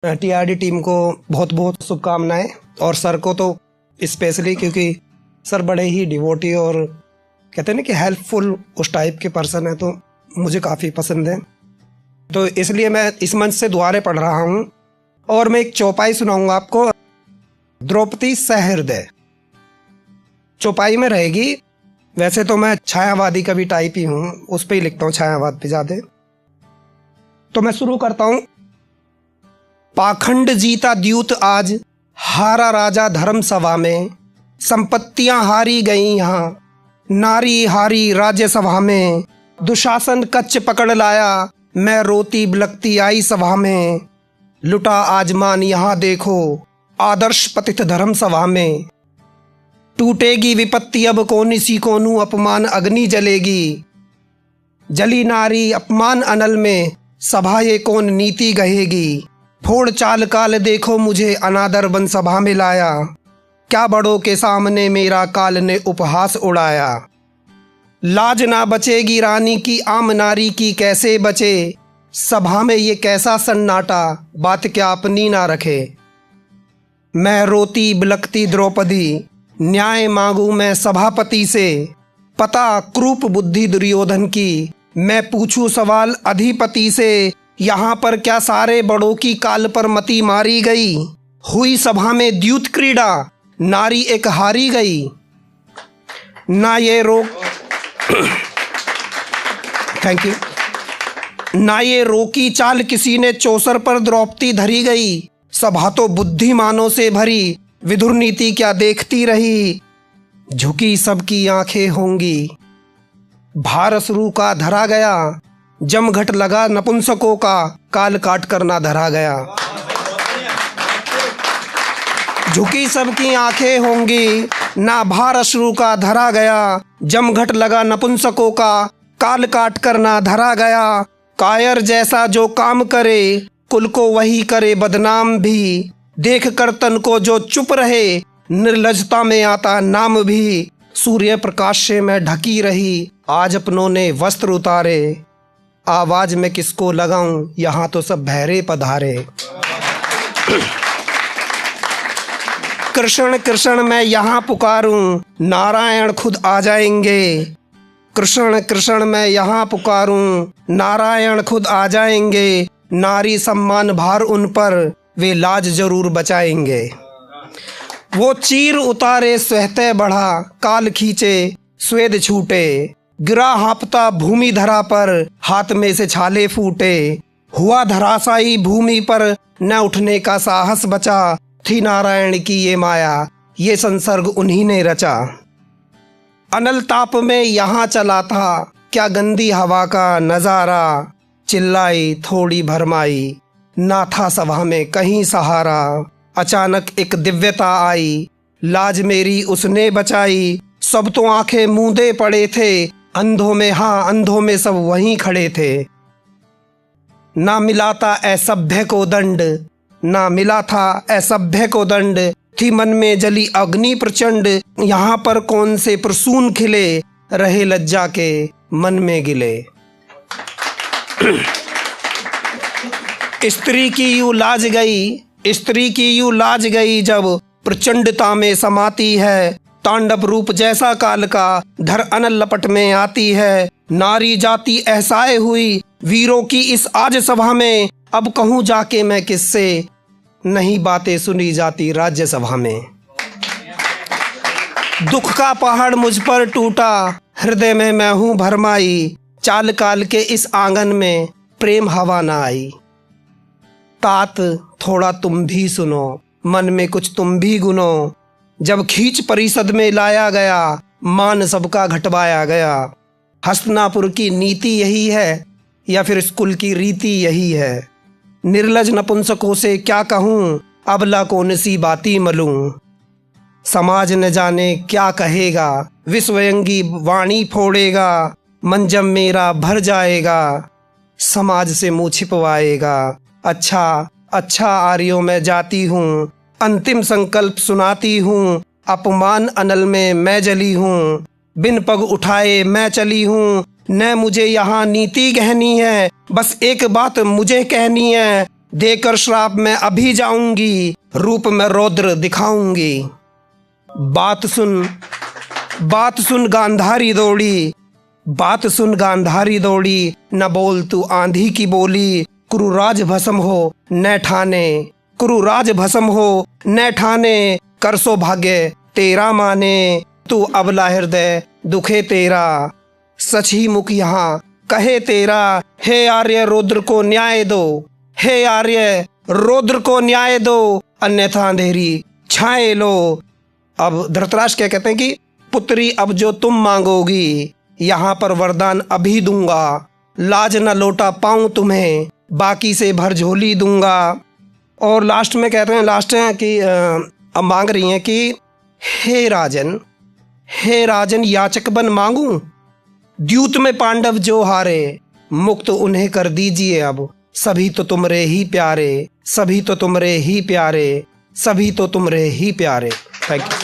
TRD team को बहुत बहुत शुभकामनाएं, और सर को तो स्पेशली, क्योंकि सर बड़े ही डिवोटी और कहते हैं ना कि हेल्पफुल उस टाइप के पर्सन है, तो मुझे काफ़ी पसंद है। तो इसलिए मैं इस मंच से दुआरे पढ़ रहा हूँ और मैं एक चौपाई सुनाऊंगा आपको। द्रौपदी सहृदय चौपाई में रहेगी। वैसे तो मैं छायावादी का भी टाइप ही हूँ, उस पर ही लिखता हूँ, छायावाद पे ज़्यादा। तो मैं शुरू करता हूँ। पाखंड जीता द्यूत आज, हारा राजा धर्म सभा में। संपत्तियां हारी गई यहाँ, नारी हारी राज्यसभा में। दुशासन कच्च पकड़ लाया, मैं रोती बिलखती आई सभा में। लुटा आजमान यहाँ देखो, आदर्श पतित धर्म सभा में। टूटेगी विपत्ति अब कोनी सी कोनू, अपमान अग्नि जलेगी। जली नारी अपमान अनल में, सभा ये कौन नीति गहेगी। फोड़ चाल काल देखो मुझे, अनादर बन सभा में लाया। क्या बड़ों के सामने मेरा काल ने उपहास उड़ाया। लाज ना बचेगी रानी की, आम नारी की कैसे बचे। सभा में ये कैसा सन्नाटा, बात क्या अपनी ना रखे। मैं रोती बिलखती द्रौपदी, न्याय मांगू मैं सभापति से। पता क्रूप बुद्धि दुर्योधन की, मैं पूछूं सवाल अधिपति से। यहाँ पर क्या सारे बड़ों की काल पर मति मारी गई। हुई सभा में द्यूत क्रीड़ा, नारी एक हारी गई। ना ये रोक थैंक यू। ना ये रोकी चाल किसी ने, चौसर पर द्रौपदी धरी गई। सभा तो बुद्धिमानों से भरी, विदुर नीति क्या देखती रही। झुकी सबकी आंखें होंगी, भारसरू का धरा गया। जमघट लगा नपुंसकों का, काल काट कर ना धरा गया। झुकी सबकी आंखें होंगी, ना भारसरू का धरा गया। जमघट लगा नपुंसकों का, काल काट कर ना धरा गया। कायर जैसा जो काम करे, कुल को वही करे बदनाम भी। देख कर तन को जो चुप रहे, निर्लजता में आता नाम भी। सूर्य प्रकाश से मैं ढकी रही, आज अपनों ने वस्त्र उतारे। आवाज में किसको लगाऊं, यहाँ तो सब बहरे पधारे। कृष्ण कृष्ण मैं यहाँ पुकारूं, नारायण खुद आ जाएंगे। कृष्ण कृष्ण मैं यहाँ पुकारूं, नारायण खुद आ जाएंगे। नारी सम्मान भार उन पर, वे लाज जरूर बचाएंगे। वो चीर उतारे स्वहते बढ़ा, काल खींचे स्वेद छूटे। गिरा हाँपता भूमि धरा पर, हाथ में से छाले फूटे। हुआ धराशायी भूमि पर, न उठने का साहस बचा। थी नारायण की ये माया, ये संसर्ग उन्हीं ने रचा। अनल ताप में यहाँ चला था, क्या गंदी हवा का नजारा। चिल्लाई थोड़ी भरमाई, ना था सभा में कहीं सहारा। अचानक एक दिव्यता आई, लाज मेरी उसने बचाई। सब तो आंखें मूंदे पड़े थे, अंधों में हाँ अंधों में सब वहीं खड़े थे। ना मिला था असभ्य को दंड, ना मिला था असभ्य को दंड। थी मन में जली अग्नि प्रचंड, यहाँ पर कौन से प्रसून खिले। रहे लज्जा के मन में गिले। स्त्री की यूं लाज गई, स्त्री की यूं लाज गई, जब प्रचंडता में समाती है। तांडव रूप जैसा काल का, धर अनल लपट में आती है। नारी जाति ऐसाए हुई, वीरों की इस आज सभा में। अब कहूँ जाके मैं किससे, नहीं बातें सुनी जाती राज्यसभा में। दुख का पहाड़ मुझ पर टूटा, हृदय में मैं हूँ भरमाई। चाल काल के इस आंगन में, प्रेम हवा ना आई। तात थोड़ा तुम भी सुनो, मन में कुछ तुम भी गुनो। जब खींच परिषद में लाया गया, मान सबका घटवाया गया। हस्तिनापुर की नीति यही है, या फिर स्कूल की रीति यही है। निर्लज नपुंसकों से क्या कहूँ, अबला कौन सी बाती मलूं। समाज न जाने क्या कहेगा, विश्वयंगी वाणी फोड़ेगा। मंजम मेरा भर जाएगा, समाज से मुँह छिपवाएगा। अच्छा अच्छा आर्यों में जाती हूँ, अंतिम संकल्प सुनाती हूँ। अपमान अनल में मैं जली हूँ, बिन पग उठाए मैं चली हूँ। न मुझे यहाँ नीति कहनी है, बस एक बात मुझे कहनी है। देकर श्राप मैं अभी जाऊंगी, रूप में रौद्र दिखाऊंगी। बात सुन गांधारी दौड़ी, बात सुन गांधारी दौड़ी, न बोल तू आंधी की बोली। कुरुराज भस्म हो न ठाने, कुरुराज भस्म हो न ठाने, कर सौभाग्य तेरा माने। तू अबला हृदय दुखे तेरा, सच ही मुख यहाँ कहे तेरा। हे आर्य रौद्र को न्याय दो, हे आर्य रौद्र को न्याय दो, अन्यथा अंधेरी छाए लो। अब धृतराष्ट्र क्या कहते हैं कि पुत्री अब जो तुम मांगोगी, यहाँ पर वरदान अभी दूंगा। लाज न लौटा पाऊं तुम्हें, बाकी से भर झोली दूंगा। और लास्ट में कहते हैं, लास्ट है कि अब मांग रही हैं कि हे राजन याचक बन मांगूं। द्यूत में पांडव जो हारे, मुक्त उन्हें कर दीजिए अब। सभी तो तुमरे ही प्यारे, सभी तो तुमरे ही प्यारे, सभी तो तुमरे ही प्यारे। Thank you.